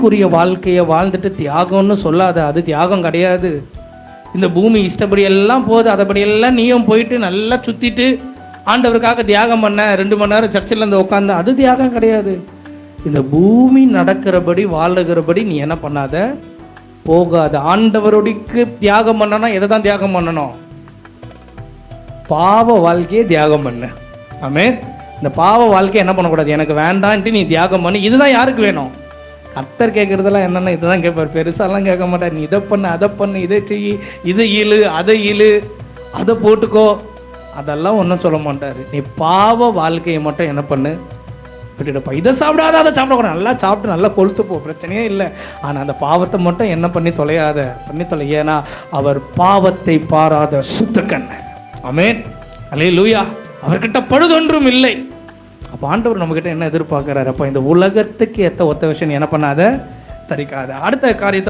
பூமிக்குரிய வாழ்க்கையை வாழ்ந்துட்டு தியாகம்னு சொல்லாத, அது தியாகம் கிடையாது. இந்த பூமி இஷ்டப்படி எல்லாம் போகுது, அதைப்படியெல்லாம் நீயும் போயிட்டு நல்லா சுற்றிட்டு ஆண்டவருக்காக தியாகம் பண்ண 2 மணி நேரம் சர்ச்சில் இருந்து உட்காந்து, அது தியாகம் கிடையாது. இந்த பூமி நடக்கிறபடி வாழுகிறபடி நீ என்ன பண்ணாத, போகாத. ஆண்டவருடைக்கு தியாகம் பண்ணனா எதை தான் தியாகம் பண்ணணும்? பாவ வாழ்க்கையை தியாகம் பண்ண. ஆமென். இந்த பாவ வாழ்க்கையை என்ன பண்ணக்கூடாது, எனக்கு வேண்டான்ட்டு நீ தியாகம் பண்ணி. இதுதான் யாருக்கு வேணும்? கர்த்தர் கேட்குறதெல்லாம் என்னென்ன இதுதான் கேட்பார், பெருசாலாம் கேட்க மாட்டார். நீ இதை பண்ணு, அதை பண்ணு, இதை செய், இதை இழு, அதை இழு, அதை போட்டுக்கோ, அதெல்லாம் ஒன்றும் சொல்ல மாட்டார். நீ பாவ வாழ்க்கையை மட்டும் என்ன பண்ணு, விட்டுடுப்பா. இதை சாப்பிடாத, அதை சாப்பிடக்கூடாது, நல்லா சாப்பிட்டு நல்லா கொழுத்து போ, பிரச்சனையே இல்லை. ஆனால் அந்த பாவத்தை மட்டும் என்ன பண்ணி தொலையாத, பண்ணி தொலை. ஏன்னா அவர் பாவத்தை பாராத சுத்தக்கண். ஆமென். அல்லேலூயா. அவர்கிட்ட பழுதொன்றும் இல்லை. அப்போ ஆண்டவர் நம்மக்கிட்ட என்ன எதிர்பார்க்குறாரு? அப்போ இந்த உலகத்துக்கு ஒத்த விஷயம் என்ன பண்ணாத, தரிக்காத. அடுத்த காரியத்தை